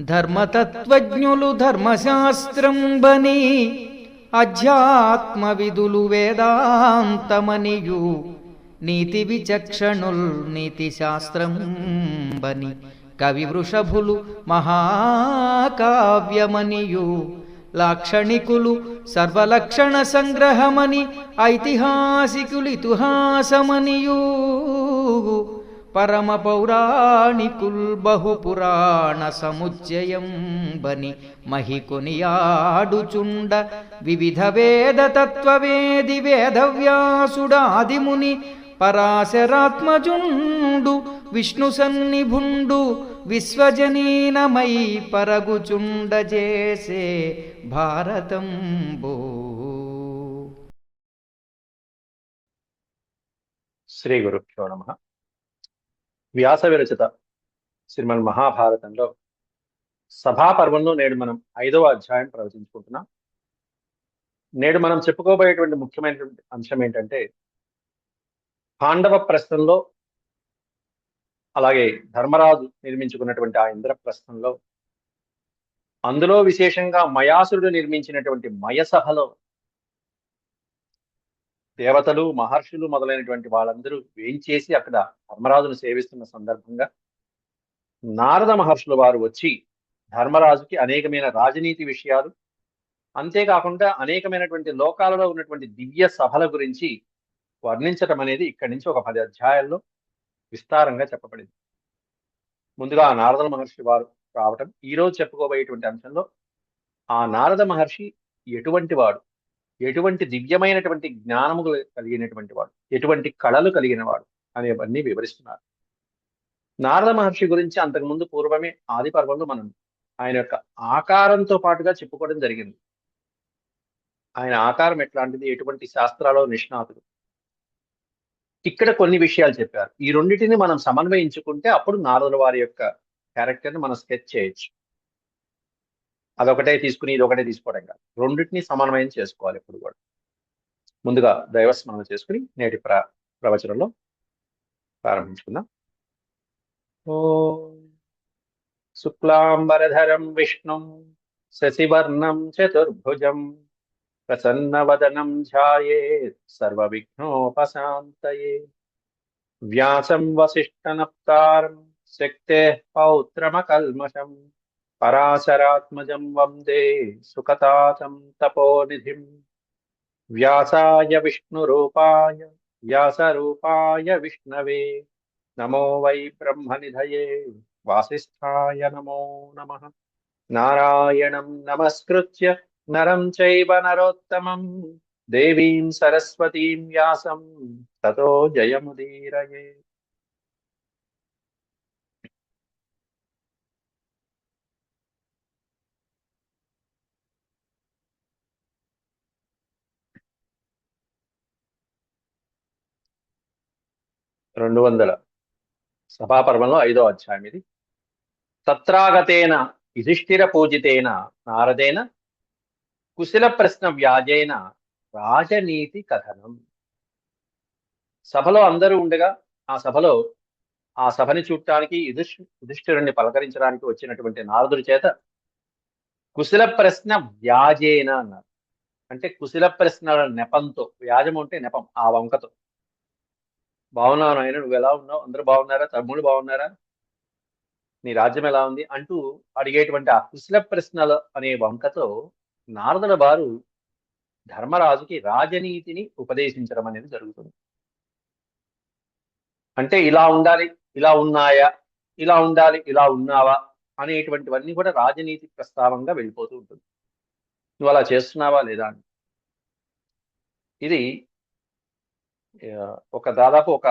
ధర్మతత్వజ్ఞులు ధర్మశాస్త్రం బని అధ్యాత్మ విధులు వేదాంతమనియు నీతి విచక్షణుల్ నీతి శాస్త్రం బని కవి వృషభులు మహాకావ్యమనియు లాక్షణికులు సర్వలక్షణ సంగ్రహమని ఐతిహాసికులితిహాసమనియు పరమ పౌరాణికుల్ బహుపురాణ సముచ్చయం బని మహికొనియాడుచుండ వివిధ వేద తత్వవేది వేదవ్యాసుడాదిముని పరాశరాత్మజుండు విష్ణు సన్నిభుండు విశ్వజనీనమై పరగుచుండ చేసే భారతంబో. శ్రీ గురుభ్యో నమః. వ్యాస విరచిత శ్రీమన్ మహాభారతంలో సభాపర్వంలో నేడు మనం 5వ అధ్యాయం ప్రవచించుకుంటున్నాం. నేడు మనం చెప్పుకోబోయేటువంటి ముఖ్యమైనటువంటి అంశం ఏంటంటే పాండవ ప్రస్థంలో, అలాగే ధర్మరాజు నిర్మించుకున్నటువంటి ఆ ఇంద్రప్రస్థంలో, అందులో విశేషంగా మయాసురుడు నిర్మించినటువంటి మయసభలో దేవతలు, మహర్షులు మొదలైనటువంటి వాళ్ళందరూ వేంచేసి అక్కడ ధర్మరాజును సేవిస్తున్న సందర్భంగా నారద మహర్షుల వారు వచ్చి ధర్మరాజుకి అనేకమైన రాజనీతి విషయాలు, అంతేకాకుండా అనేకమైనటువంటి లోకాలలో ఉన్నటువంటి దివ్య సభల గురించి వర్ణించటం అనేది ఇక్కడి నుంచి ఒక 10 అధ్యాయాల్లో విస్తారంగా చెప్పబడింది. ముందుగా ఆ నారద మహర్షి వారు రావటం, ఈరోజు చెప్పుకోబోయేటువంటి అంశంలో ఆ నారద మహర్షి ఎటువంటి వాడు, ఎటువంటి దివ్యమైనటువంటి జ్ఞానము కలిగినటువంటి వాడు, ఎటువంటి కళలు కలిగిన వాడు అనేవన్నీ వివరిస్తున్నారు. నారద మహర్షి గురించి అంతకుముందు పూర్వమే ఆది పర్వంలో మనం ఆయన యొక్క ఆకారంతో పాటుగా చెప్పుకోవడం జరిగింది. ఆయన ఆకారం ఎట్లాంటిది, ఎటువంటి శాస్త్రాలలో నిష్ణాతుడు, ఇక్కడ కొన్ని విషయాలు చెప్పారు. ఈ రెండింటిని మనం సమన్వయించుకుంటే అప్పుడు నారదుల వారి యొక్క క్యారెక్టర్ని మనం స్కెచ్ చేయొచ్చు. అదొకటే తీసుకుని ఇదొకటే తీసుకోవడం కాదు, రెండింటిని సమన్వయం చేసుకోవాలి ఎప్పుడు కూడా. ముందుగా దైవస్మరణ చేసుకుని నేటి ప్రవచనంలో ప్రారంభించుకుందాం. ఓం శుక్లాంబరధరం విష్ణుం శశివర్ణం చతుర్భుజం ప్రసన్నవదనం ధ్యాయేత్ సర్వవిఘ్నోపశాంతయే. వ్యాసం వసిష్ఠనప్తారం శక్తేః పౌత్రమకల్మషం పరాశరాత్మజం వందే సుఖతాతం తపోనిధిం. వ్యాసాయ విష్ణురూపాయ వ్యాసరూపాయ విష్ణవే నమో వై బ్రహ్మనిధయే వాసిష్ఠాయ నమో నమః. నారాయణం నమస్కృత్య నరం చైవ నరోత్తమం దేవీం సరస్వతీం వ్యాసం తతో జయముదీరయే. రెండు 200 సభాపర్వంలో 5వ అధ్యాయం ఇది. తత్రాగతేన యుధిష్ఠిర పూజితేన నారదేన కుశల ప్రశ్న వ్యాజేన రాజనీతి కథనం. సభలో అందరూ ఉండగా ఆ సభని చూడటానికి యుధిష్ఠిరుణ్ణి పలకరించడానికి వచ్చినటువంటి నారదుడి చేత కుశల ప్రశ్న వ్యాజేన అన్నారు. అంటే కుశల ప్రశ్నల నెపంతో, వ్యాజం అంటే నెపం, ఆ వంకతో, బాగున్నావు నాయన, నువ్వు ఎలా ఉన్నావు, అందరూ బాగున్నారా, తమ్ముళ్ళు బాగున్నారా, నీ రాజ్యం ఎలా ఉంది అంటూ అడిగేటువంటి ఆ కుశల ప్రశ్నలు అనే వంకతో నారదుల వారు ధర్మరాజుకి రాజనీతిని ఉపదేశించడం అనేది జరుగుతుంది. అంటే ఇలా ఉండాలి, ఇలా ఉన్నాయా, ఇలా ఉండాలి, ఇలా ఉన్నావా అనేటువంటివన్నీ కూడా రాజనీతి ప్రస్తావంగా వెళ్ళిపోతూ ఉంటుంది. నువ్వు అలా చేస్తున్నావా లేదా అని. ఇది దాదాపు ఒక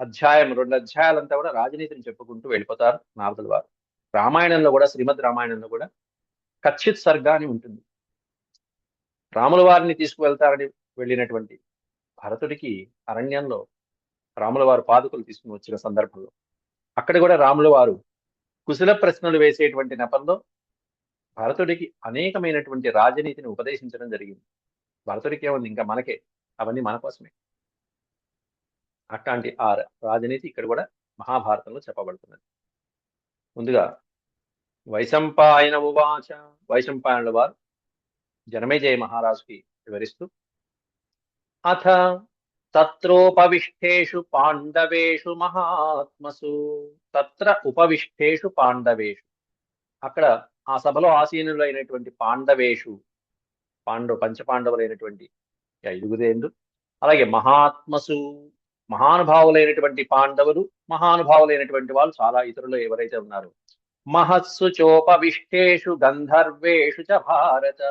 అధ్యాయం, 2 అధ్యాయాలంతా కూడా రాజనీతిని చెప్పుకుంటూ వెళ్ళిపోతారు నారదుల వారు. రామాయణంలో కూడా, శ్రీమద్ రామాయణంలో కూడా కచ్చిత్ సర్గ అని ఉంటుంది. రాముల వారిని తీసుకువెళ్తారని వెళ్ళినటువంటి భరతుడికి అరణ్యంలో రాముల వారు పాదుకలు తీసుకుని వచ్చిన సందర్భంలో అక్కడ కూడా రాముల వారు కుశల ప్రశ్నలు వేసేటువంటి నెపంలో భరతుడికి అనేకమైనటువంటి రాజనీతిని ఉపదేశించడం జరిగింది. భరతుడికి ఏముంది, ఇంకా మనకే, అవన్నీ మన కోసమే. అట్లాంటి ఆ రాజనీతి ఇక్కడ కూడా మహాభారతంలో చెప్పబడుతున్నది. ముందుగా వైశంపాయన ఉవాచ. వైశంపాయనుల వారు జనమేజయ మహారాజుకి వివరిస్తూ, అథ తత్రోపవిష్టేషు పాండవేషు మహాత్మసు. తత్ర ఉపవిష్టేషు పాండవేషు, అక్కడ ఆ సభలో ఆసీనులైనటువంటి పాండవేషు, పంచపాండవులైనటువంటి ఐదుగురేందు, అలాగే మహాత్మసు, మహానుభావులైనటువంటి పాండవులు, మహానుభావులైనటువంటి వాళ్ళు చాలా ఇతరులు ఎవరైతే ఉన్నారో, మహత్సు చోపవిష్టేషు గంధర్వేషు చ భారత.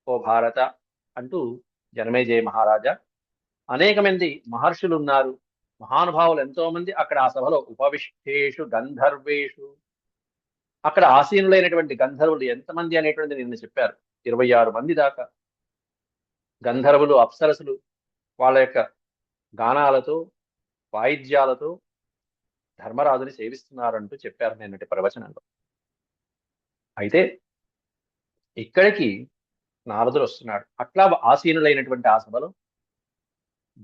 ఓ భారత అంటూ జనమేజయ మహారాజా, అనేక మంది మహర్షులు ఉన్నారు, మహానుభావులు ఎంతో మంది అక్కడ ఆ సభలో. ఉపవిష్టేషు గంధర్వేషు, అక్కడ ఆసీనులైనటువంటి గంధర్వులు ఎంతమంది అనేటువంటిది నిన్న చెప్పారు. 26 మంది దాకా గంధర్వులు, అప్సరసులు వాళ్ళ యొక్క గానాలతో, వాయిద్యాలతో ధర్మరాజుని సేవిస్తున్నారంటూ చెప్పారు నిన్నటి ప్రవచనంలో. అయితే ఇక్కడికి నారదుడు వస్తున్నాడు. అట్లా ఆసీనులైనటువంటి ఆ సభలో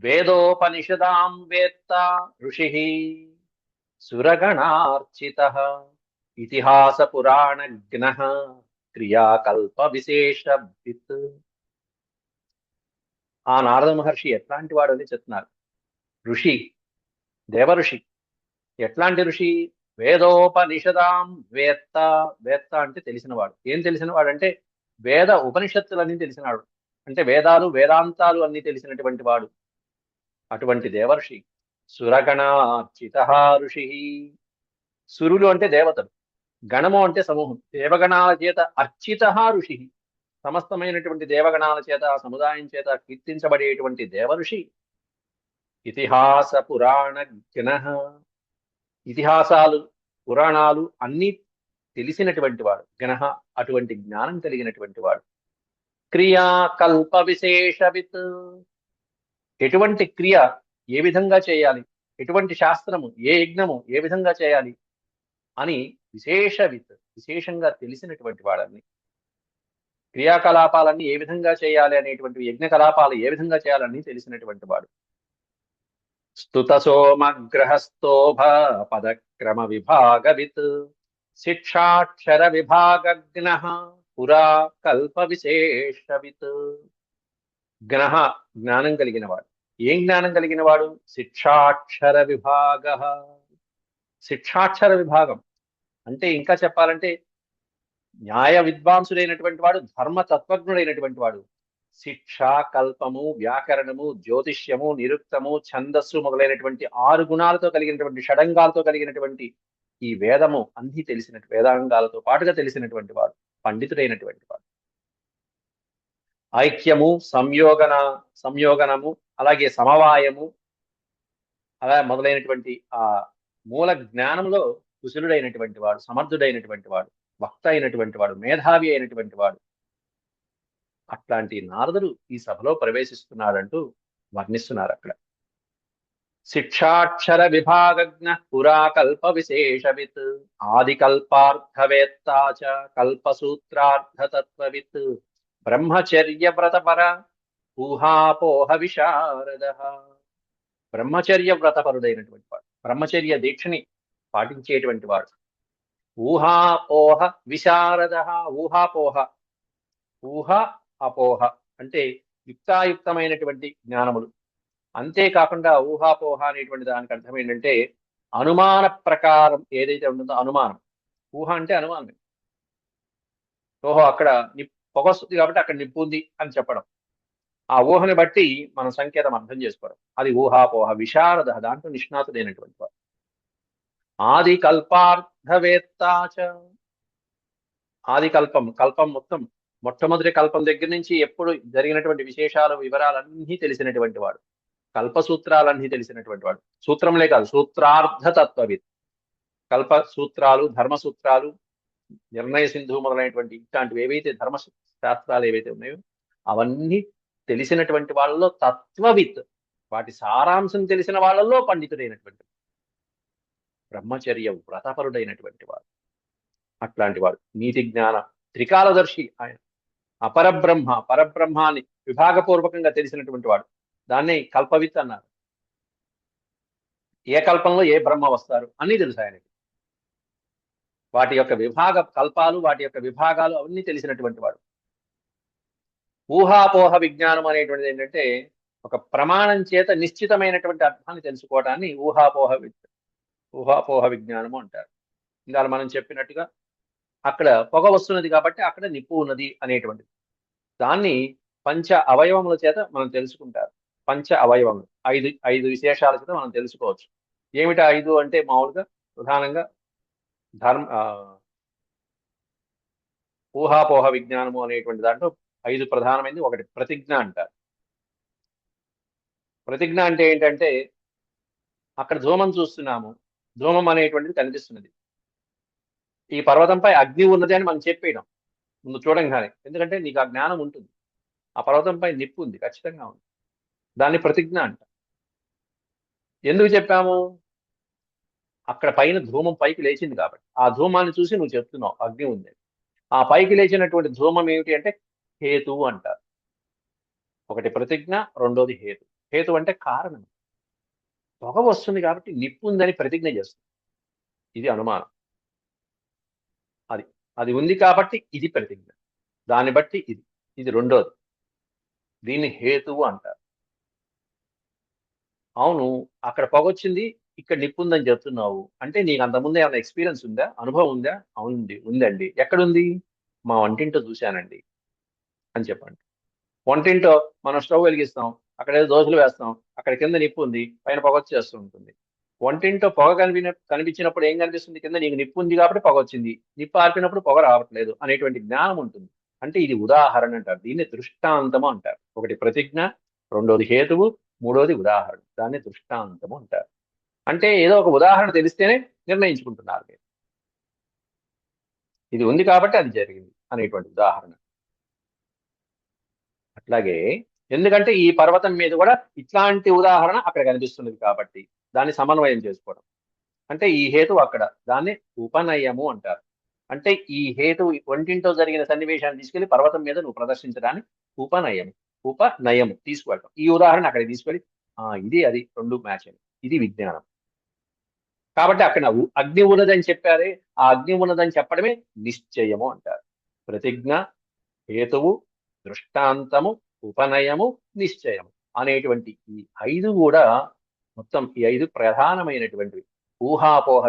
వేదోపనిషదాం వేత్త ఋషి సురగణార్చిత ఇతిహాస పురాణజ్ఞ క్రియాకల్ప విశేషవిత్. ఆ నారద మహర్షి ఎట్లాంటి వాడు అని చెప్తున్నారు. ఋషి, దేవఋషి. ఎట్లాంటి ఋషి? వేదోపనిషదాం వేత్త. వేత్త అంటే తెలిసినవాడు. ఏం తెలిసినవాడు అంటే వేద ఉపనిషత్తులన్నీ తెలిసినాడు, అంటే వేదాలు వేదాంతాలు అన్ని తెలిసినటువంటి వాడు. అటువంటి దేవర్షి. సురగణార్చిత ఋషి. సురులు అంటే దేవతలు, గణము అంటే సమూహం, దేవగణాల చేత అర్చిత ఋషి. సమస్తమైనటువంటి దేవగణాల చేత, సముదాయం చేత కీర్తించబడేటువంటి దేవఋషి. ఇతిహాస పురాణజ్ఞ, ఇతిహాసాలు పురాణాలు అన్ని తెలిసినటువంటి వాడు. గణః, అటువంటి జ్ఞానం కలిగినటువంటి వాడు. క్రియాకల్ప విశేషవిత్, ఎటువంటి క్రియ ఏ విధంగా చేయాలి, ఎటువంటి శాస్త్రము, ఏ యజ్ఞము ఏ విధంగా చేయాలి అని విశేషవిత్, విశేషంగా తెలిసినటువంటి వాడని. క్రియాకలాపాలన్నీ ఏ విధంగా చేయాలి అనేటువంటి, యజ్ఞ కలాపాలు ఏ విధంగా చేయాలని తెలిసినటువంటి వాడు. స్తుత సోమగ్రహస్థోభ పదక్రమ విభాగవిత్ శిక్షాక్షర విభాగజ్ఞ పురా కల్ప విశేషవిత్. జ్ఞః, జ్ఞానం కలిగిన వాడు. ఏం జ్ఞానం కలిగిన వాడు? శిక్షాక్షర విభాగ. శిక్షాక్షర విభాగం అంటే ఇంకా చెప్పాలంటే న్యాయ విద్వాంసుడైనటువంటి వాడు, ధర్మ తత్వజ్ఞుడైనటువంటి వాడు. శిక్ష, కల్పము, వ్యాకరణము, జ్యోతిష్యము, నిరుక్తము, ఛందస్సు మొదలైనటువంటి 6 గుణాలతో కలిగినటువంటి, షడంగాలతో కలిగినటువంటి ఈ వేదము అన్ని తెలిసినటువంటి, వేదాంగాలతో పాటుగా తెలిసినటువంటి వాడు, పండితుడైనటువంటి వాడు. ఐక్యము, సంయోగనము, అలాగే సమవాయము, అలా మొదలైనటువంటి ఆ మూల జ్ఞానంలో కుశలుడైనటువంటి వాడు, సమర్థుడైనటువంటి వాడు, వక్త అయినటువంటి వాడు, మేధావి అయినటువంటి వాడు. అట్లాంటి నారదుడు ఈ సభలో ప్రవేశిస్తున్నాడంటూ వర్ణిస్తున్నారు అక్కడ. శిక్షాక్షర విభాగజ్ఞ పురాకల్ప విశేషవిత్ ఆదికల్పార్థవేత్తాచ కల్పసూత్రార్థతత్వవిత్ బ్రహ్మచర్య వ్రతపర ఊహాపోహ విశారద. బ్రహ్మచర్య వ్రతపరుడైనటువంటి వాడు, బ్రహ్మచర్య దీక్షని పాటించేటువంటి వాడు. ఊహాపోహ విశారద. ఊహాపోహ, ఊహ అపోహ అంటే యుక్తాయుక్తమైనటువంటి జ్ఞానములు. అంతేకాకుండా ఊహాపోహ అనేటువంటి దానికి అర్థం ఏంటంటే అనుమాన ప్రకారం ఏదైతే ఉంటుందో అనుమానం. ఊహ అంటే అనుమానం. ఓహో అక్కడ పొగ వస్తుంది కాబట్టి అక్కడ నిప్పు ఉంది అని చెప్పడం. ఆ ఊహని బట్టి మనం సంకేతం అర్థం చేసుకోవడం, అది ఊహాపోహ. విశారద, దాంట్లో నిష్ణాతుడైనటువంటి వాడు. ఆది కల్పార్థవేత్తాచ. ఆది కల్పం, కల్పం మొత్తం మొట్టమొదటి కల్పం దగ్గర నుంచి ఎప్పుడు జరిగినటువంటి విశేషాలు, వివరాలన్నీ తెలిసినటువంటి వాడు. కల్పసూత్రాలన్నీ తెలిసినటువంటి వాడు. సూత్రంలే కాదు, సూత్రార్థతత్వవిత్. కల్ప సూత్రాలు, ధర్మ సూత్రాలు, నిర్ణయ సింధు మొదలైనటువంటి ఇట్లాంటివి ఏవైతే ధర్మ శాస్త్రాలు ఏవైతే ఉన్నాయో అవన్నీ తెలిసినటువంటి వాళ్ళలో తత్వవిత్, వాటి సారాంశం తెలిసిన వాళ్ళల్లో పండితుడైనటువంటి, బ్రహ్మచర్య వ్రతపరుడైనటువంటి వాడు. అట్లాంటి వాడు నీతి జ్ఞాన త్రికాలదర్శి ఆయన. అపరబ్రహ్మ, పరబ్రహ్మాన్ని విభాగపూర్వకంగా తెలిసినటువంటి వాడు. దాన్నే కల్పవిత్ అన్నారు. ఏ కల్పంలో ఏ బ్రహ్మ వస్తారు అన్నీ తెలుసు ఆయనకి. వాటి యొక్క విభాగ కల్పాలు, వాటి యొక్క విభాగాలు అవన్నీ తెలిసినటువంటి వాడు. ఊహాపోహ విజ్ఞానం అనేటువంటిది ఏంటంటే ఒక ప్రమాణం చేత నిశ్చితమైనటువంటి అర్థాన్ని తెలుసుకోవడాన్ని ఊహాపోహ విజ్ఞానము అంటారు. ఇంకా మనం చెప్పినట్టుగా అక్కడ పొగ వస్తున్నది కాబట్టి అక్కడ నిప్పు ఉన్నది అనేటువంటిది. దాన్ని పంచ అవయవముల చేత మనం తెలుసుకుంటారు. పంచ అవయవములు ఐదు ఐదు విశేషాల చేత మనం తెలుసుకోవచ్చు. ఏమిటి ఐదు అంటే మామూలుగా ప్రధానంగా ధర్మ ఊహాపోహ విజ్ఞానము అనేటువంటి దాంట్లో ఐదు ప్రధానమైనది. ఒకటి ప్రతిజ్ఞ అంటారు. ప్రతిజ్ఞ అంటే ఏంటంటే అక్కడ ధూమం చూస్తున్నాము, ధూమం అనేటువంటిది కనిపిస్తున్నది. ఈ పర్వతంపై అగ్ని ఉన్నది అని మనం చెప్పేయడం ముందు చూడంగానే, ఎందుకంటే నీకు ఆ జ్ఞానం ఉంటుంది. ఆ పర్వతంపై నిప్పు ఉంది, ఖచ్చితంగా ఉంది. దాన్ని ప్రతిజ్ఞ అంట. ఎందుకు చెప్పాము? అక్కడ పైన ధూమం పైకి లేచింది కాబట్టి ఆ ధూమాన్ని చూసి నువ్వు చెప్తున్నావు అగ్ని ఉంది. ఆ పైకి లేచినటువంటి ధూమం ఏమిటి అంటే హేతువు అంటారు. ఒకటి ప్రతిజ్ఞ, రెండోది హేతు. హేతు అంటే కారణం. పొగ వస్తుంది కాబట్టి నిప్పు ఉందని ప్రతిజ్ఞ చేస్తుంది. ఇది అనుమానం. అది అది ఉంది కాబట్టి ఇది ప్రతిజ్ఞ. దాన్ని బట్టి ఇది ఇది రెండోది. దీన్ని హేతువు అంటారు. అవును, అక్కడ పొగొచ్చింది, ఇక్కడ నిప్పు ఉందని చెప్తున్నావు అంటే నీకు అంతకుముందు ఏమైనా ఎక్స్పీరియన్స్ ఉందా, అనుభవం ఉందా? అవునండి, ఉందండి. ఎక్కడుంది? మా వంటింటో చూశానండి అని చెప్పండి. వంటింటో మనం స్టవ్ వెలిగిస్తాం, అక్కడ ఏదో దోశలు వేస్తాం, అక్కడ కింద నిప్పు ఉంది, పైన పొగ వచ్చేస్తూ ఉంటుంది. వంటింటో పొగ కనిపించినప్పుడు ఏం కనిపిస్తుంది? కింద నీకు నిప్పు ఉంది కాబట్టి పొగ వచ్చింది, నిప్పు ఆర్పినప్పుడు పొగ రావట్లేదు అనేటువంటి జ్ఞానం ఉంటుంది. అంటే ఇది ఉదాహరణ అంటారు. దీన్ని దృష్టాంతము అంటారు. ఒకటి ప్రతిజ్ఞ, రెండోది హేతువు, మూడోది ఉదాహరణ. దాన్ని దృష్టాంతము అంటారు. అంటే ఏదో ఒక ఉదాహరణ తెలిస్తేనే నిర్ణయించుకుంటున్నారు మీరు. ఇది ఉంది కాబట్టి అది జరిగింది అనేటువంటి ఉదాహరణ. అట్లాగే ఎందుకంటే ఈ పర్వతం మీద కూడా ఇట్లాంటి ఉదాహరణ అక్కడ కనిపిస్తున్నది కాబట్టి దాన్ని సమన్వయం చేసుకోవడం. అంటే ఈ హేతు అక్కడ, దాన్ని ఉపనయము అంటారు. అంటే ఈ హేతు వంటింటో జరిగిన సన్నివేశాన్ని తీసుకెళ్లి పర్వతం మీద నువ్వు ప్రదర్శించడాన్ని ఉపనయం, ఉపనయం తీసుకువెళ్ళడం. ఈ ఉదాహరణ అక్కడికి తీసుకెళ్ళి ఇది అది రెండు మ్యాచ్ అని, ఇది విజ్ఞానం. కాబట్టి అక్కడ అగ్ని ఉన్నదని చెప్పారే, ఆ అగ్ని ఉన్నదని చెప్పడమే నిశ్చయము అంటారు. ప్రతిజ్ఞ, హేతువు, దృష్టాంతము, ఉపనయము, నిశ్చయము అనేటువంటి ఈ ఐదు కూడా మొత్తం ఈ ఐదు ప్రధానమైనటువంటివి ఊహాపోహ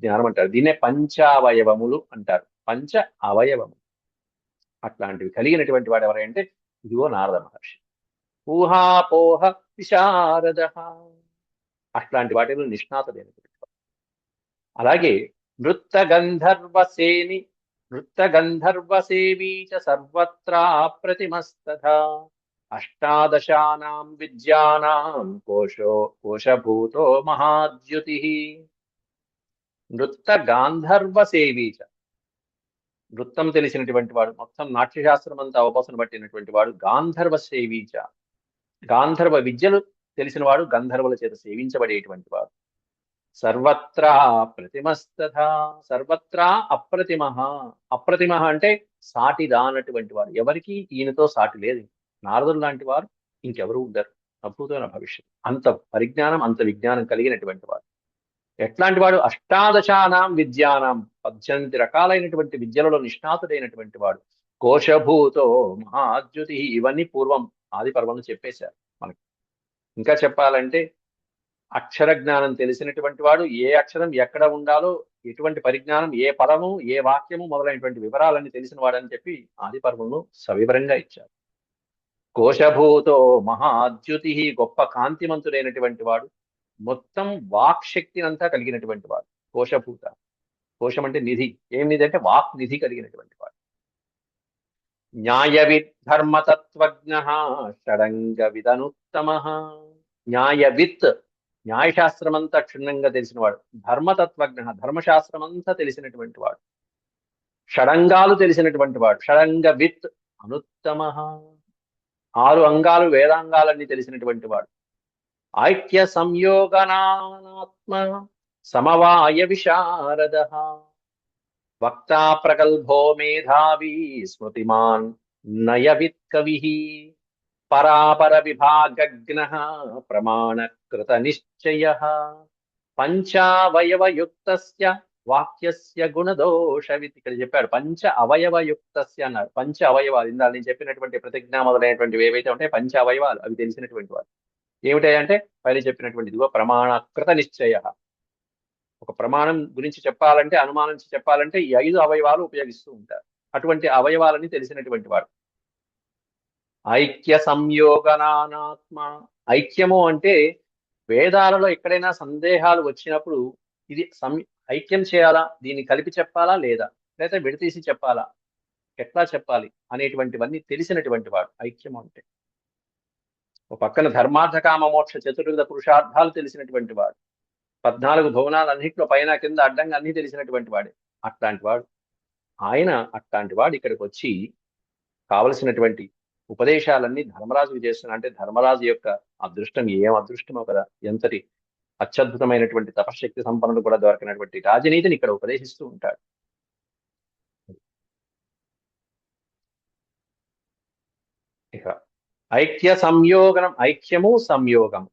జ్ఞానం అంటారు. దీన్నే పంచావయవములు అంటారు. పంచ అవయవము అట్లాంటివి కలిగినటువంటి వాడు ఎవరంటే ఇదిగో నారద మహర్షి. ఊహాపోహ విశారద, అట్లాంటి వాటిలో నిష్ణాతుడైనటువంటి. అలాగే నృత్త గంధర్వసేవీ చ సర్వత్రా ప్రతిమస్తథా అష్టాదశానాం విద్యానాం కోశభూతో మహాద్యుతి. నృత్త గాంధర్వ సేవీచ, నృత్తం తెలిసినటువంటి వాడు, మొత్తం నాట్యశాస్త్రం అంతా అవపోసన పట్టినటువంటి వాడు. గాంధర్వ సేవీచ, గాంధర్వ విద్యలు తెలిసిన వాడు, గంధర్వుల చేత సేవించబడేటువంటి వాడు. సర్వత్రా ప్రతిమస్తథా, సర్వత్రా అప్రతిమ. అప్రతిమ అంటే సాటి రానటువంటి వాడు. ఎవరికి ఈయనతో సాటి లేదు. నారదుడు లాంటి వారు ఇంకెవరు ఉండరు, అద్భుతమైన భవిష్యత్తు. అంత పరిజ్ఞానం, అంత విజ్ఞానం కలిగినటువంటి వాడు. ఎట్లాంటి వాడు? అష్టాదశానాం విద్యానాం, 18 రకాలైనటువంటి విద్యలలో నిష్ణాతుడైనటువంటి వాడు. కోశభూతో మహాద్యుతి, ఇవన్నీ పూర్వం ఆది పర్వంలో చెప్పేశారు మనకి. ఇంకా చెప్పాలంటే అక్షర జ్ఞానం తెలిసినటువంటి వాడు, ఏ అక్షరం ఎక్కడ ఉండాలో, ఎటువంటి పరిజ్ఞానం, ఏ పదము, ఏ వాక్యము మొదలైనటువంటి వివరాలన్నీ తెలిసిన వాడని చెప్పి ఆది పర్వంలో సవివరంగా ఇచ్చారు. కోశభూతో మహాద్యుతి, గొప్ప కాంతిమంతుడైనటువంటి వాడు. మొత్తం వాక్ శక్తిని అంతా కలిగినటువంటి వాడు కోశభూత. కోశం అంటే నిధి. ఏం నిధి అంటే వాక్ నిధి కలిగినటువంటి వాడు. న్యాయవిద్ ధర్మతత్వజ్ఞ షడంగ విదనుత్తమ. న్యాయవిత్, న్యాయశాస్త్రం అంతా క్షుణ్ణంగా తెలిసిన వాడు. ధర్మతత్వజ్ఞ, ధర్మశాస్త్రం అంతా తెలిసినటువంటి వాడు. షడంగాలు తెలిసినటువంటి వాడు. షడంగ విత్ అనుత్తమ, 6 అంగాలు వేదాంగాలన్నీ తెలిసినటువంటి వాడు. ఐక్య సంయోగనాత్మ సమవాయ విశారద. వక్తా ప్రగల్భో మేధావి స్మృతిమాన్ నయవిత్ కవి. పరాపర విభాగజ్ఞ ప్రమాణకృత నిశ్చయ. పంచావయవయుక్తస్య వాక్యస్య గుణదోషవిత్. ఇక్కడ చెప్పాడు పంచ అవయవయుక్తస్య అన్నాడు. పంచ అవయవాలు ఇందాక నేను చెప్పినటువంటి ప్రతిజ్ఞ మొదలైనటువంటివి ఏవైతే ఉంటాయి పంచ అవయవాలు అవి తెలిసినటువంటి వాడు. ఏమిటాయంటే పైన చెప్పినటువంటి ఇదిగో ప్రమాణకృత నిశ్చయ. ఒక ప్రమాణం గురించి చెప్పాలంటే అనుమానించి చెప్పాలంటే ఈ 5 అవయవాలు ఉపయోగిస్తూ ఉంటారు. అటువంటి అవయవాలని తెలిసినటువంటి వాడు. ఐక్య సంయోగనానాత్మ. ఐక్యము అంటే వేదాలలో ఎక్కడైనా సందేహాలు వచ్చినప్పుడు ఇది ఐక్యం చేయాలా, దీన్ని కలిపి చెప్పాలా లేదా, లేదా విడతీసి చెప్పాలా, ఎట్లా చెప్పాలి అనేటువంటివన్నీ తెలిసినటువంటి వాడు ఐక్యం అంటే. ఒక పక్కన ధర్మార్థ కామ మోక్ష చతుర్విధ పురుషార్థాలు తెలిసినటువంటి వాడు. 14 భువనాలన్నింటిలో పైన కింద అడ్డంగా అన్ని తెలిసినటువంటి వాడే. అట్లాంటి వాడు ఆయన. అట్లాంటి వాడు ఇక్కడికి వచ్చి కావలసినటువంటి ఉపదేశాలన్నీ ధర్మరాజుకు చేస్తున్నా అంటే ధర్మరాజు యొక్క అదృష్టం ఏం అదృష్టమో కదా. ఎంతటి అత్యద్భుతమైనటువంటి తపశక్తి సంపన్నుడు కూడా దొరకినటువంటి రాజనీతిని ఇక్కడ ఉపదేశిస్తూ ఉంటాడు. ఇక ఐక్య సంయోగం, ఐక్యము సంయోగం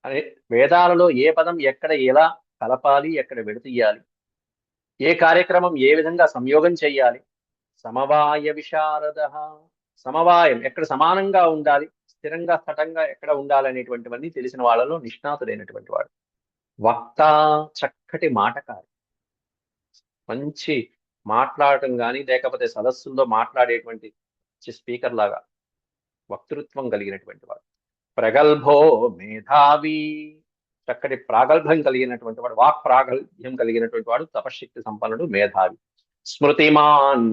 అనే వేదాలలో ఏ పదం ఎక్కడ ఎలా కలపాలి, ఎక్కడ విడతీయాలి, ఏ కార్యక్రమం ఏ విధంగా సంయోగం చెయ్యాలి. సమవాయ విశారద. సమవాయం ఎక్కడ సమానంగా ఉండాలి, స్థిరంగా స్థటంగా ఎక్కడ ఉండాలి అనేటువంటివన్నీ తెలిసిన వాళ్ళలో నిష్ణాతుడైనటువంటి వాడు. వక్త, చక్కటి మాటకారి, మంచి మాట్లాడటం కానీ లేకపోతే సదస్సుల్లో మాట్లాడేటువంటి స్పీకర్ లాగా వక్తృత్వం కలిగినటువంటి వాడు. ప్రగల్భో మేధావి. చక్కటి ప్రాగల్భం కలిగినటువంటి వాడు, వాక్ ప్రాగల్భ్యం కలిగినటువంటి వాడు, తపశక్తి సంపన్నుడు, మేధావి. స్మృతిమాన్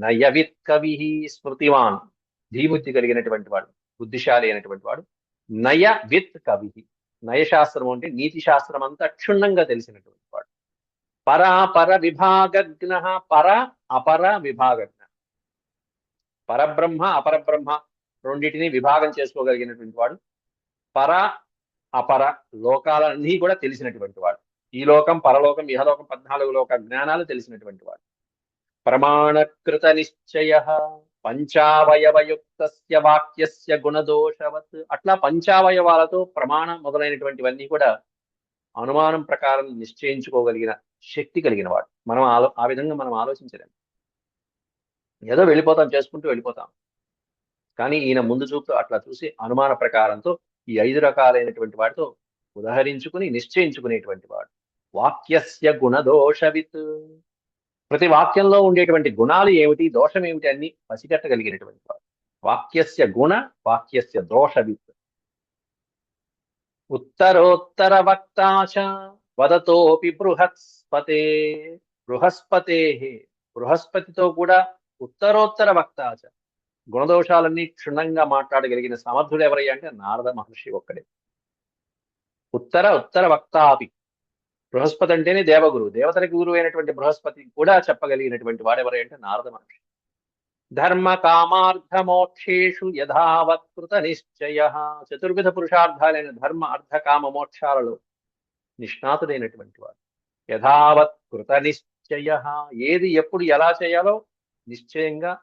నయవిత్ కవి. స్మృతిమాన్ ధీబుద్ధి కలిగినటువంటి వాడు, బుద్ధిశాలి అయినటువంటి వాడు. నయ విత్ కవి. నయశాస్త్రం అంటే నీతి శాస్త్రం అంతా క్షుణ్ణంగా తెలిసినటువంటి వాడు. పరాపర విభాగజ్ఞ. పర అపర విభాగజ్ఞ. పరబ్రహ్మ అపరబ్రహ్మ రెండింటిని విభాగం చేసుకోగలిగినటువంటి వాడు. పర అపర లోకాలన్నీ కూడా తెలిసినటువంటి వాడు. ఈ లోకం, పరలోకం, ఇహలోకం 14 లోక జ్ఞానాలు తెలిసినటువంటి వాడు. ప్రమాణకృత నిశ్చయ. పంచావయవయుక్తస్య వాక్యస్య గుణదోషవత్. అట్లా పంచావయవాలతో ప్రమాణం మొదలైనటువంటివన్నీ కూడా అనుమానం ప్రకారం నిశ్చయించుకోగలిగిన శక్తి కలిగిన వాడు. మనం ఆ విధంగా మనం ఆలోచించలేము. ఏదో వెళ్ళిపోతాం, చేసుకుంటూ వెళ్ళిపోతాం. కానీ ఈయన ముందు చూపుతూ అట్లా చూసి అనుమాన ప్రకారంతో ఈ 5 రకాలైనటువంటి వాటితో ఉదహరించుకుని నిశ్చయించుకునేటువంటి వాడు. వాక్యస్య గుణదోషవిత్. ప్రతి వాక్యంలో ఉండేటువంటి గుణాలు ఏమిటి, దోషం ఏమిటి అన్ని పసిగట్టగలిగినటువంటి వాడు. వాక్యస్య గుణ, వాక్యస్య దోషవిత్. ఉత్తరోత్తర వక్తాచ వదతోపి బృహస్పతే. బృహస్పతే, బృహస్పతితో కూడా ఉత్తరోత్తర వక్తాచ. గుణదోషాలన్నీ క్షుణ్ణంగా మాట్లాడగలిగిన సమర్థుడు ఎవరయ్యా అంటే నారద మహర్షి ఒక్కడే. ఉత్తర వక్తాపి. బృహస్పతి అంటేనే దేవగురు, దేవతలకు గురువు అయినటువంటి బృహస్పతి కూడా చెప్పగలిగినటువంటి వాడెవరై అంటే నారద మహర్షి. ధర్మ కామార్థ మోక్షేషు యథావత్కృత నిశ్చయ. చతుర్విధ పురుషార్థాలైన ధర్మ అర్థ కామ మోక్షాలలో నిష్ణాతుడైనటువంటి వాడు. యథావత్కృత నిశ్చయ. ఏది ఎప్పుడు ఎలా చేయాలో నిశ్చయంగా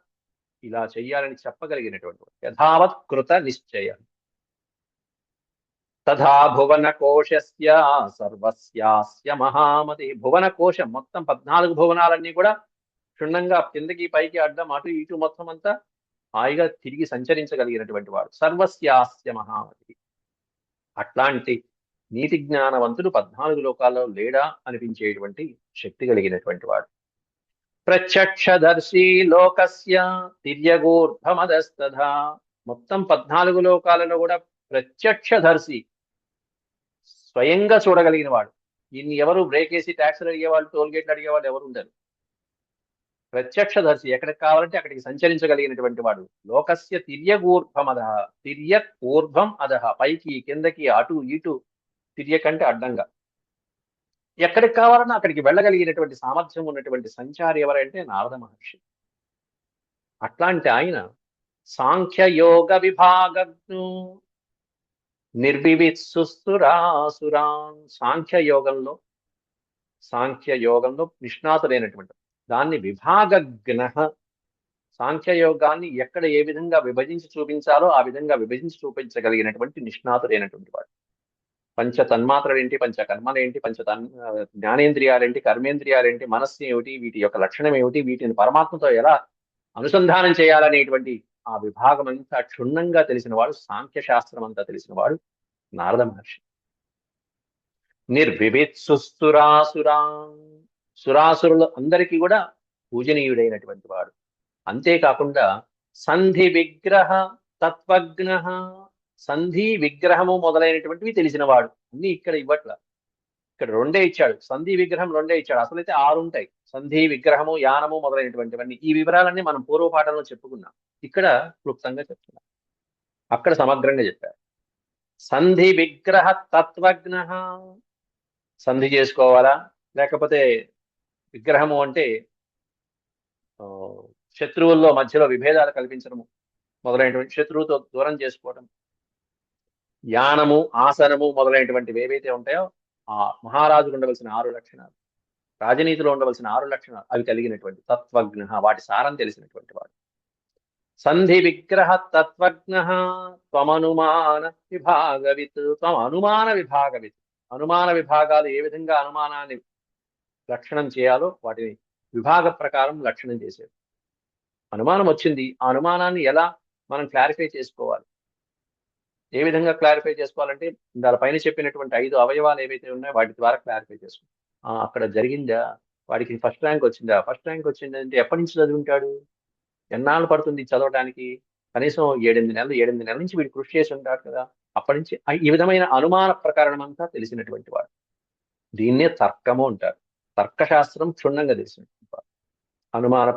ఇలా చెయ్యాలని చెప్పగలిగినటువంటి వాడు. యథావత్కృత నిశ్చయ. తథా భువన కోశస్య సర్వస్యాస్య మహామతి. భువన కోశం మొత్తం 14 భువనాలన్నీ కూడా క్షుణ్ణంగా కిందకి పైకి అడ్డం అటు ఇటు మొత్తం అంతా హాయిగా తిరిగి సంచరించగలిగినటువంటి వాడు. సర్వస్యాస్య మహామతి. అట్లాంటి నీతి జ్ఞానవంతుడు 14 లోకాల్లో లేడా అనిపించేటువంటి శక్తి కలిగినటువంటి వాడు. ప్రత్యక్షదర్శి లోకస్య తిర్యగూర్ధమదస్తథా. మొత్తం 14 లోకాలలో కూడా ప్రత్యక్షదర్శి, స్వయంగా చూడగలిగిన వాడు. ఇన్ని ఎవరు బ్రేక్ వేసి ట్యాక్సులు అడిగేవాళ్ళు, టోల్ గేట్లు అడిగేవాళ్ళు ఎవరు ఉండరు. ప్రత్యక్షదర్శి, ఎక్కడికి కావాలంటే అక్కడికి సంచరించగలిగినటువంటి వాడు. లోకస్య తిర్యగూర్ధం అధః. తిర్యక్ ఊర్ధ్వం అధః. పైకి కిందకి అటు ఇటు, తిర్యకంటే అడ్డంగా ఎక్కడికి కావాలన్నా అక్కడికి వెళ్ళగలిగినటువంటి సామర్థ్యం ఉన్నటువంటి సంచారి ఎవరంటే నారద మహర్షి. అట్లాంటి ఆయన సాంఖ్యయోగ విభాగజ్ఞు నిర్వివిత్సురాసురాన్. సాంఖ్యయోగంలో నిష్ణాతులైనటువంటి దాన్ని విభాగజ్ఞ. సాంఖ్యయోగాన్ని ఎక్కడ ఏ విధంగా విభజించి చూపించాలో ఆ విధంగా విభజించి చూపించగలిగినటువంటి నిష్ణాతుడైనటువంటి వాడు. పంచ తన్మాత్రలు పంచ కర్మలేంటి, జ్ఞానేంద్రియాలేంటి, కర్మేంద్రియాలేంటి, మనస్సు ఏమిటి, వీటి యొక్క లక్షణం ఏమిటి, వీటిని పరమాత్మతో ఎలా అనుసంధానం చేయాలనేటువంటి ఆ విభాగం అంతా క్షుణ్ణంగా తెలిసిన వాడు, సాంఖ్య శాస్త్రం అంతా తెలిసిన వాడు నారద మహర్షి. నిర్విభిత్సురాసురా, సురాసురులు అందరికీ కూడా పూజనీయుడైనటువంటి వాడు. అంతేకాకుండా సంధి విగ్రహ తత్వజ్ఞ, సంధి విగ్రహము మొదలైనటువంటివి తెలిసినవాడు. అన్ని ఇక్కడ ఇవ్వట్ల, ఇక్కడ రెండే ఇచ్చాడు. సంధి విగ్రహం రెండే ఇచ్చాడు, అసలైతే 6 ఉంటాయి. సంధి విగ్రహము యానము మొదలైనటువంటివన్నీ, ఈ వివరాలన్నీ మనం పూర్వపాఠంలో చెప్పుకున్నాం. ఇక్కడ క్లుప్తంగా చెప్తున్నాం, అక్కడ సమగ్రంగా చెప్పారు. సంధి విగ్రహ తత్వజ్ఞ, సంధి చేసుకోవాలా, లేకపోతే విగ్రహము అంటే శత్రువుల్లో మధ్యలో విభేదాలు కల్పించడము మొదలైనటువంటి, శత్రువుతో దూరం చేసుకోవడం, యానము ఆసనము మొదలైనటువంటివి ఏవైతే ఉంటాయో ఆ మహారాజుకు ఉండవలసిన 6 లక్షణాలు, రాజనీతిలో ఉండవలసిన 6 లక్షణాలు అవి కలిగినటువంటి తత్వజ్ఞ, వాటి సారం తెలిసినటువంటి వాడు. సంధి విగ్రహ తత్వజ్ఞ త్వమనుమాన విభాగవిత్, త్వం అనుమాన విభాగవిత్, అనుమాన విభాగాలు ఏ విధంగా అనుమానాన్ని లక్షణం చేయాలో వాటిని విభాగ ప్రకారం లక్షణం చేసేది. అనుమానం వచ్చింది, ఆ అనుమానాన్ని ఎలా మనం క్లారిఫై చేసుకోవాలి, ఏ విధంగా క్లారిఫై చేసుకోవాలంటే దాని పైన చెప్పినటువంటి 5 అవయవాలు ఏవైతే ఉన్నాయో వాటి ద్వారా క్లారిఫై చేసుకోవాలి. అక్కడ జరిగిందా, వాడికి ఫస్ట్ ర్యాంక్ వచ్చిందా, ఫస్ట్ ర్యాంక్ వచ్చిందంటే ఎప్పటి నుంచి చదువుంటాడు, ఎన్నాళ్ళు పడుతుంది చదవడానికి, కనీసం 7-8 నెలల నుంచి వీడు కృషి చేసి ఉంటాడు కదా, అప్పటి నుంచి ఈ విధమైన అనుమాన ప్రకరణం అంతా తెలిసినటువంటి వాడు. దీన్నే తర్కము అంటారు. తర్కశాస్త్రం క్షుణ్ణంగా తెలిసినటువంటి వాడు. అనుమాన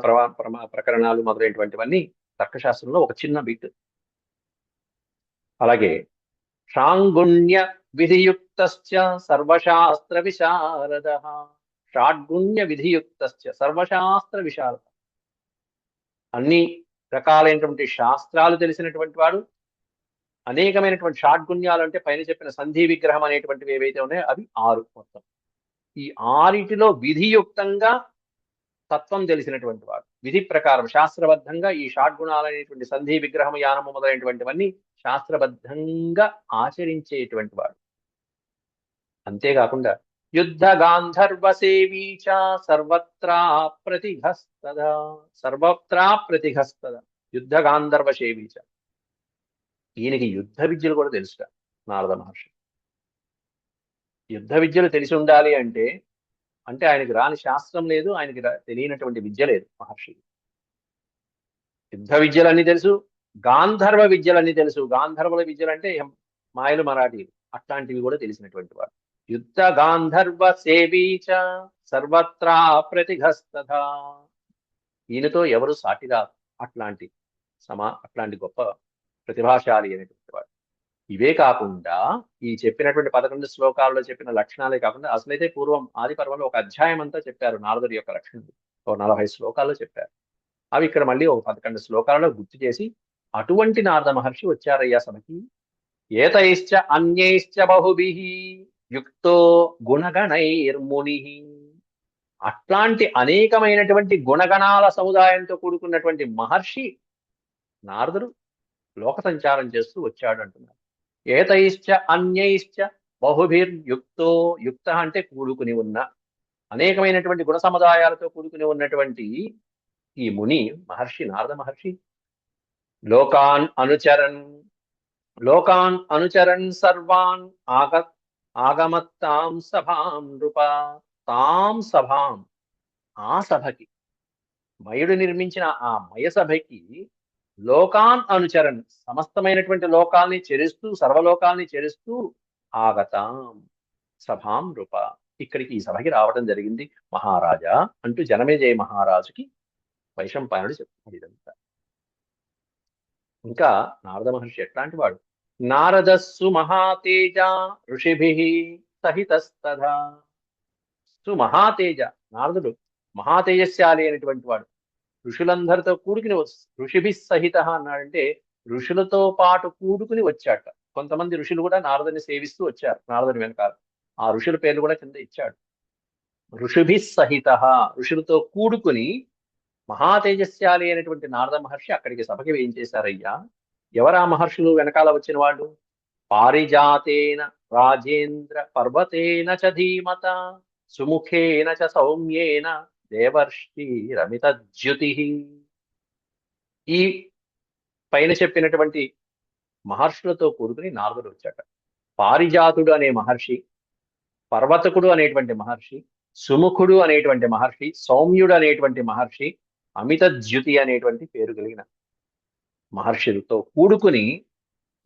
ప్రకరణాలు మొదలైనటువంటివన్నీ తర్కశాస్త్రంలో ఒక చిన్న బిట్. అలాగే షాంగుణ్య విధియుక్తశ్చ సర్వశాస్త్ర విశారద, షాడ్గుణ్య విధియుక్తశ్చ సర్వశాస్త్ర విశారద, అన్ని రకాలైనటువంటి శాస్త్రాలు తెలిసినటువంటి వాడు. అనేకమైనటువంటి షాడ్గుణ్యాలు అంటే పైన చెప్పిన సంధి విగ్రహం అనేటువంటివి ఏవైతే ఉన్నాయో అవి 6 మొత్తం. ఈ 6 విధియుక్తంగా తత్వం తెలిసినటువంటి వాడు, విధి ప్రకారం శాస్త్రబద్ధంగా ఈ షాడ్గుణాలనేటువంటి సంధి విగ్రహం యానము మొదలైనటువంటివన్నీ శాస్త్రబద్ధంగా ఆచరించేటువంటి వాడు. అంతేకాకుండా యుద్ధ గాంధర్వ సేవీచ సర్వత్రా ప్రతిఘస్తద, సర్వత్రా ప్రతిఘస్తద, యుద్ధ గాంధర్వ సేవీచ, ఈయనకి యుద్ధ విద్యలు కూడా తెలుసుట నారద మహర్షి. యుద్ధ విద్యలు తెలిసి ఉండాలి అంటే ఆయనకి రాని శాస్త్రం లేదు, ఆయనకి తెలియనటువంటి విద్య లేదు మహర్షి. యుద్ధ విద్యలన్నీ తెలుసు, గాంధర్వ విద్యలన్నీ తెలుసు. గాంధర్వుల విద్యలు అంటే మాయలు మరాఠీలు, అట్లాంటివి కూడా తెలిసినటువంటి వాడు. యుద్ధ గాంధర్వ సేవీచ సర్వత్రా ప్రతిఘస్తథ, ఈయనతో ఎవరు సాటిరా, అట్లాంటి గొప్ప ప్రతిభాశాలి అనేటువంటి వాడు. ఇవే కాకుండా ఈ చెప్పినటువంటి 11 శ్లోకాలలో చెప్పిన లక్షణాలే కాకుండా అసలైతే పూర్వం ఆది పర్వంలో ఒక అధ్యాయం అంతా చెప్పారు నారదుడి యొక్క లక్షణాలు, ఒక 40 శ్లోకాల్లో చెప్పారు. అవి ఇక్కడ మళ్ళీ ఒక 11 శ్లోకాలలో గుర్తు చేసి, అటువంటి నారద మహర్షి వచ్చారయ్యా సభకి. ఏతైశ్చ అన్యైశ్చ బహుభిః యుక్తో గుణగణైర్ముని, అట్లాంటి అనేకమైనటువంటి గుణగణాల సముదాయంతో కూడుకున్నటువంటి మహర్షి నారదుడు లోక సంచారం చేస్తూ వచ్చాడు అంటున్నారు. ఏతైశ్చ అన్యైశ్చ బహుభిర్యుక్తో, యుక్త అంటే కూడుకుని ఉన్న, అనేకమైనటువంటి గుణ సముదాయాలతో కూడుకుని ఉన్నటువంటి ఈ ముని మహర్షి నారద మహర్షి లోకాన్ అనుచరన్ సర్వాన్ ఆగమత్తాం సభాం నృప, తాం సభాం, ఆ సభకి, మయుడు నిర్మించిన ఆ మయ సభకి లోకాన్ అనుచరన్, సమస్తమైనటువంటి లోకాల్ని చెరుస్తూ, సర్వలోకాల్ని చెరుస్తూ, ఆగతాం సభాం నృప, ఇక్కడికి ఈ సభకి రావడం జరిగింది మహారాజా అంటూ జనమేజయ మహారాజుకి వైశంపాయనుడు చెప్తాడు ఇదంతా. ఇంకా నారద మహర్షి ఎట్లాంటి వాడు, నారదస్సు మహాతేజ ఋషిభిః సహితస్తథా, సుమహాతేజ, నారదుడు మహాతేజస్శాలి అనేటువంటి వాడు, ఋషులందరితో కూడుకుని ఋషిభిః సహిత అన్నాడంటే ఋషులతో పాటు కూడుకుని వచ్చాట. కొంతమంది ఋషులు కూడా నారదుని సేవిస్తూ వచ్చారు నారదుని వెనకాల, ఆ ఋషుల పేర్లు కూడా కింద ఇచ్చాడు. ఋషిభిః సహిత, ఋషులతో కూడుకుని మహాతేజస్శాలి అయినటువంటి నారద మహర్షి అక్కడికి సభకి ఏం చేశారయ్యా. ఎవరా మహర్షులు వెనకాల వచ్చిన వాళ్ళు, పారిజాతేన రాజేంద్ర పర్వతేన చ ధీమత సుముఖేన చ సౌమ్యేన దేవర్షి రమితజ్యుతి. ఈ పైన చెప్పినటువంటి మహర్షులతో కూడుకుని నారదుడు వచ్చాట. పారిజాతుడు అనే మహర్షి, పర్వతకుడు అనేటువంటి మహర్షి, సుముఖుడు అనేటువంటి మహర్షి, సౌమ్యుడు అనేటువంటి మహర్షి, అమితజ్యుతి అనేటువంటి పేరు కలిగిన మహర్షులతో కూడుకుని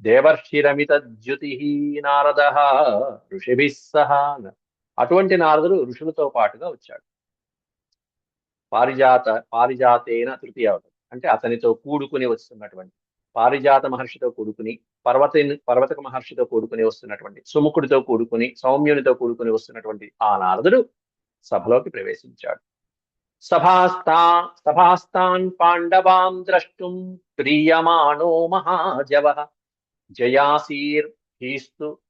దేవర్షిరమితజ్యుతి నారద ఋషిభిః సహ. అటువంటి నారదుడు ఋషులతో పాటుగా వచ్చాడు. పారిజాతేన తృతీయ అవతారం అంటే అతనితో కూడుకుని వస్తున్నటువంటి, పారిజాత మహర్షితో కూడుకుని, పర్వతక మహర్షితో కూడుకుని వస్తున్నటువంటి, సుముఖుడితో కూడుకుని, సౌమ్యునితో కూడుకుని వస్తున్నటువంటి ఆ నారదుడు సభలోకి ప్రవేశించాడు. సభాస్తాన్ పాండవాం ద్రష్టుం ప్రీయమాణో మహాజవః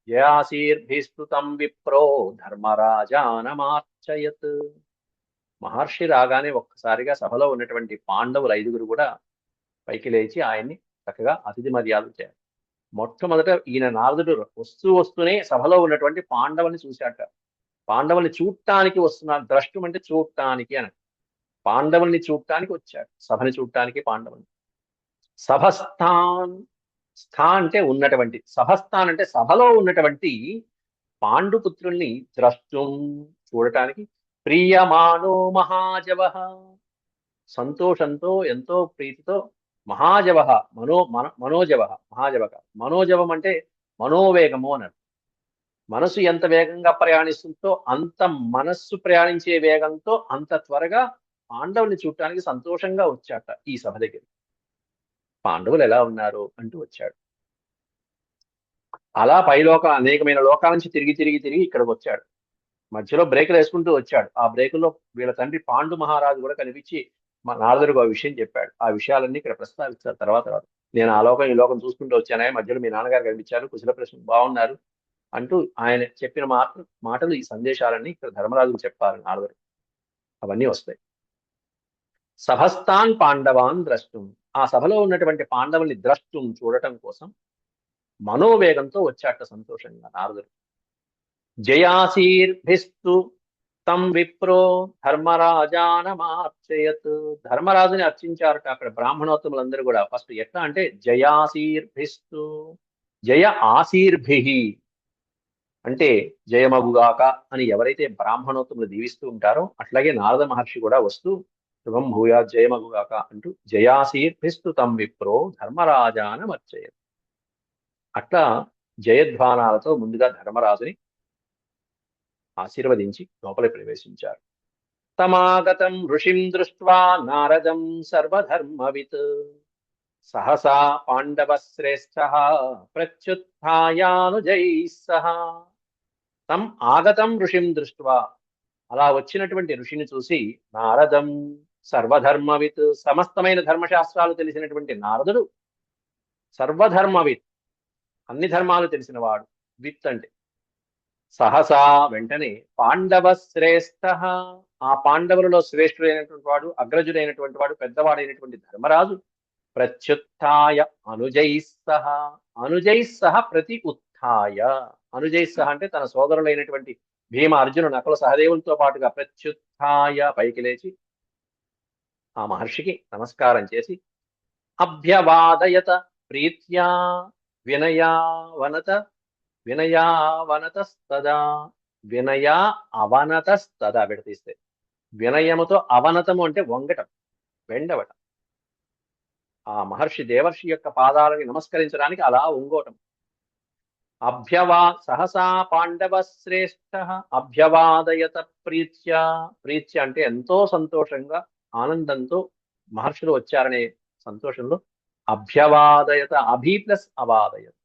జయాసీర్భీస్తు తం విప్రో ధర్మరాజానమార్చయత్. మహర్షి రాగానే ఒక్కసారిగా సభలో ఉన్నటువంటి పాండవులు 5గురు కూడా పైకి లేచి ఆయన్ని చక్కగా అతిథి మర్యాదలు చేయాలి. మొట్టమొదట ఈయన నారదుడు వస్తూనే సభలో ఉన్నటువంటి పాండవుల్ని చూశాట. పాండవుల్ని చూడటానికి వస్తున్నారు. ద్రష్టం అంటే చూడటానికి అని, పాండవుల్ని చూడటానికి వచ్చాడు. సభని చూడటానికి పాండవుల్ని. సభస్థాన్, అంటే ఉన్నటువంటి, సభస్థాన్ అంటే సభలో ఉన్నటువంటి పాండుపుత్రుల్ని ద్రష్టం చూడటానికి, ప్రియమాణో మహాజవ సంతోషంతో ఎంతో ప్రీతితో, మహాజవ మనోజవ మనోజవం అంటే మనోవేగము అన్నారు. మనసు ఎంత వేగంగా ప్రయాణిస్తుందో అంత మనస్సు ప్రయాణించే వేగంతో అంత త్వరగా పాండవుల్ని చూడటానికి సంతోషంగా వచ్చాట ఈ సభ దగ్గర. పాండవులు ఎలా ఉన్నారు అంటూ వచ్చాడు. అలా అనేకమైన లోకాల నుంచి తిరిగి ఇక్కడికి వచ్చాడు. మధ్యలో బ్రేకులు వేసుకుంటూ వచ్చాడు. ఆ బ్రేకుల్లో వీళ్ళ తండ్రి పాండు మహారాజు కూడా కనిపించి మా నారదుడికి ఆ విషయం చెప్పాడు. ఆ విషయాలన్నీ ఇక్కడ ప్రస్తావిస్తారు తర్వాత. నేను ఆ లోకం ఈ లోకం చూసుకుంటూ వచ్చానే, మధ్యలో మీ నాన్నగారు కనిపించారు, కుశల ప్రశ్న బాగున్నారు అంటూ ఆయన చెప్పిన మాటలు, ఈ సందేశాలన్నీ ఇక్కడ ధర్మరాజుకు చెప్పారు నారదుడు. అవన్నీ వస్తాయి. సభస్థాన్ పాండవాన్ ద్రష్టం, ఆ సభలో ఉన్నటువంటి పాండవుల్ని ద్రష్టం చూడటం కోసం మనోవేగంతో వచ్చాట సంతోషంగా నారదుడు. జయాసీర్భిస్తు తం విప్రో ధర్మరాజానమార్చయత్, ధర్మరాజుని అర్చించారట అక్కడ బ్రాహ్మణోత్తములందరూ కూడా. ఫస్ట్ ఎట్లా అంటే జయాసీర్భిస్తు, జయ ఆశీర్భి అంటే జయమగుగాక అని ఎవరైతే బ్రాహ్మణోత్తములు దీవిస్తూ ఉంటారో, అట్లాగే నారద మహర్షి కూడా వస్తూ శుభం భూయా జయమగుగాక అంటూ జయాసీర్భిస్తు తం విప్రో ధర్మరాజానమర్చయత్. అట్లా జయధ్వానాలతో ముందుగా ధర్మరాజుని ఆశీర్వదించి లోపలి ప్రవేశించారు. తమాగతం ఋషిం దృష్ట్వా నారదం సర్వధర్మవిత్ సహసా పాండవ శ్రేష్ఠ ప్రత్యుత్థాయానుజైః సహ. తం ఆగతం ఋషిం దృష్ట్వా, అలా వచ్చినటువంటి ఋషిని చూసి, నారదం సర్వధర్మవిత్, సమస్తమైన ధర్మశాస్త్రాలు తెలిసినటువంటి నారదుడు, సర్వధర్మవిత్ అన్ని ధర్మాలు తెలిసినవాడు, విత్ అంటే సహసా వెంటనే, పాండవ శ్రేష్ఠ ఆ పాండవులలో శ్రేష్ఠుడైనటువంటి వాడు, అగ్రజుడైనటువంటి వాడు, పెద్దవాడైనటువంటి ధర్మరాజు ప్రత్యుత్థాయ అనుజైః సహ ప్రతి ఉత్థాయ, అనుజైః సహ అంటే తన సోదరులైనటువంటి భీమ, అర్జున, నకుల, సహదేవులతో పాటుగా ప్రత్యుత్థాయ పైకి లేచి ఆ మహర్షికి నమస్కారం చేసి, అభ్యవాదయత ప్రీత్యా అవనతస్తదా విడతీస్తే, వినయముతో అవనతము అంటే వంగటం, వెండవటం. ఆ మహర్షి దేవర్షి యొక్క పాదాలని నమస్కరించడానికి అలా ఒంగోటం. సహసా పాండవ శ్రేష్ఠ అభ్యవాదయత ప్రీత్య, ప్రీత్య అంటే ఎంతో సంతోషంగా, ఆనందంతో మహర్షులు వచ్చారనే సంతోషంలో అభ్యవాదయత, అభి ప్లస్ అవాదయత,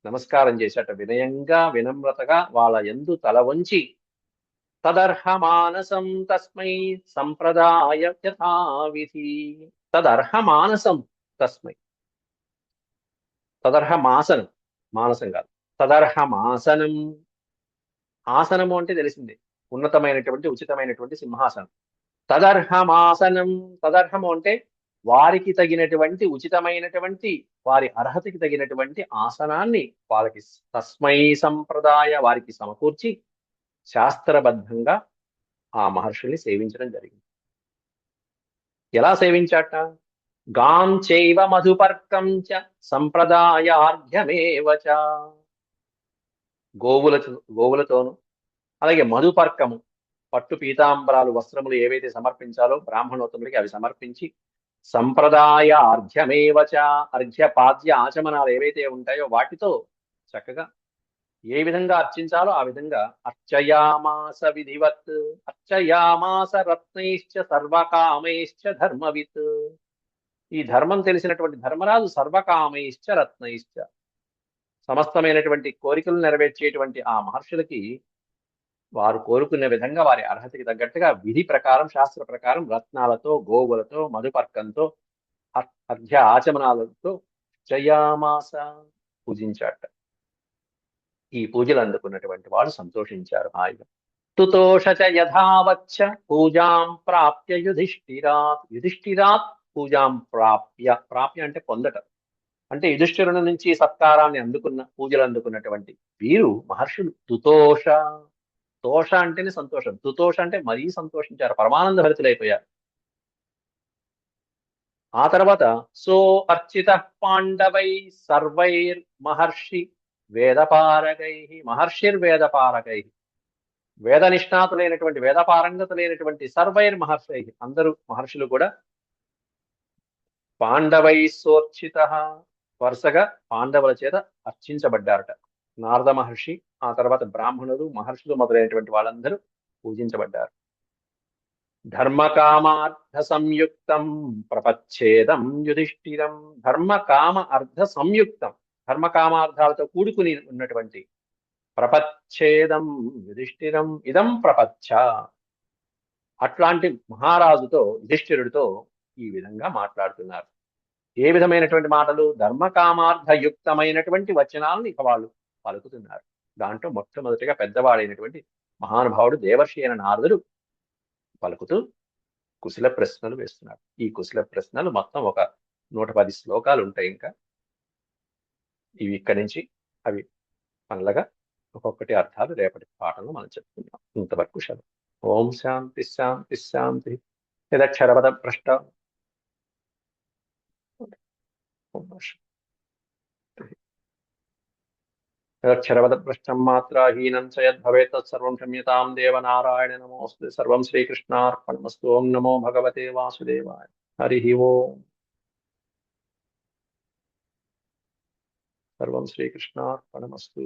నమస్కారం చేశాట వినయంగా, వినమ్రతగా వాళ్ళ యందు తల వంచి. తదర్హ మానసం తస్మై సంప్రదాయ యథావిధి, తదర్హ మానసం తస్మై, తదర్హ మాసనం, మానసం కాదు, తదర్హ మాసనం. ఆసనము అంటే తెలిసిందే, ఉన్నతమైనటువంటి ఉచితమైనటువంటి సింహాసనం. తదర్హమాసనం, తదర్హము అంటే వారికి తగినటువంటి ఉచితమైనటువంటి వారి అర్హతకి తగినటువంటి ఆసనాన్ని వాళ్ళకి తస్మై సంప్రదాయ వారికి సమకూర్చి శాస్త్రబద్ధంగా ఆ మహర్షుల్ని సేవించడం జరిగింది. ఎలా సేవించాట? గాం చైవ మధుపర్కం చ సంప్రదాయార్ఘ్యమేవ చ. గోవులతోను అలాగే మధుపర్కము పట్టు పీతాంబరాలు వస్త్రములు ఏవైతే సమర్పించాలో బ్రాహ్మణోత్తములకి అవి సమర్పించి సంప్రదాయ అర్ఘ్యమేవచ అర్ఘ్యపాద్య ఆచమనాలు ఏవైతే ఉంటాయో వాటితో చక్కగా ఏ విధంగా అర్చించాలో ఆ విధంగా అర్చయామాస విధివత్ అర్చయామాస రత్నైశ్చ సర్వకామైశ్చ ధర్మవిత్. ఈ ధర్మం తెలిసినటువంటి ధర్మరాజు సర్వకామైశ్చ రత్నైశ్చ సమస్తమైనటువంటి కోరికలు నెరవేర్చేటువంటి ఆ మహర్షులకి వారు కోరుకునే విధంగా వారి అర్హతకి తగ్గట్టుగా విధి ప్రకారం శాస్త్ర ప్రకారం రత్నాలతో గోవులతో మధుపర్కంతో అర్ఘ్య ఆచమనాలతో జయామాస పూజించాట. ఈ పూజలు అందుకున్నటువంటి వాడు సంతోషించారు హాయిగా. తుతోష చ యథావచ్చ పూజాం ప్రాప్య యుధిష్ఠిరాత్. యుధిష్ఠిరాత్ పూజాం ప్రాప్య. ప్రాప్య అంటే పొందటం. అంటే యుధిష్ఠిరుని నుంచి సత్కారాన్ని అందుకున్న పూజలు అందుకున్నటువంటి వీరు మహర్షులు తుతోష. తోష అంటేనే సంతోషం. తుతోష అంటే మరీ సంతోషించారు, పరమానంద భరితులైపోయారు. ఆ తర్వాత సో అర్చిత పాండవై సర్వైర్ మహర్షి వేదపారగై. మహర్షిర్వేదపారగై, వేద నిష్ణాతులైనటువంటి వేదపారంగతులైనటువంటి సర్వైర్ మహర్షై అందరూ మహర్షులు కూడా పాండవై సోర్చిత వరుసగా పాండవుల చేత అర్చించబడ్డారట. నారద మహర్షి, ఆ తర్వాత బ్రాహ్మణులు, మహర్షులు మొదలైనటువంటి వాళ్ళందరూ పూజించబడ్డారు. ధర్మకామార్థ సంయుక్తం ప్రపచ్ఛేదం యుధిష్ఠిరం. ధర్మకామ అర్థ సంయుక్తం, ధర్మకామార్థాలతో కూడుకుని ఉన్నటువంటి ప్రపచ్ఛేదం యుధిష్ఠిరం ఇదం ప్రపచ్చ. అట్లాంటి మహారాజుతో యుధిష్ఠిరుడితో ఈ విధంగా మాట్లాడుతున్నారు. ఏ విధమైనటువంటి మాటలు? ధర్మకామార్థయుక్తమైనటువంటి వచనాలను ఇక వాళ్ళు పలుకుతున్నారు. దాంట్లో మొట్టమొదటిగా పెద్దవాడైనటువంటి మహానుభావుడు దేవర్షి అయిన నారదుడు పలుకుతూ కుశల ప్రశ్నలు వేస్తున్నాడు. ఈ కుశల ప్రశ్నలు మొత్తం ఒక 110 శ్లోకాలు ఉంటాయి. ఇంకా ఇవి ఇక్కడి నుంచి అవి పనులుగా ఒక్కొక్కటి అర్థాలు రేపటి పాఠంలో మనం చెప్పుకుందాం. ఇంతవరకు శరం. ఓం శాంతి శాంతి శాంతి. యదక్షరపద భ్రష్ట యదక్షరపదభ్రష్టం మాత్రాహీనం చ యద్భవేత్ తత్సర్వం క్షమ్యతాం దేవనారాయణ నమోస్తు. సర్వం శ్రీకృష్ణార్పణమస్తు. ఓం నమో భగవతే వాసుదేవాయ. హరి ఓం. సర్వం శ్రీకృష్ణార్పణమస్తు.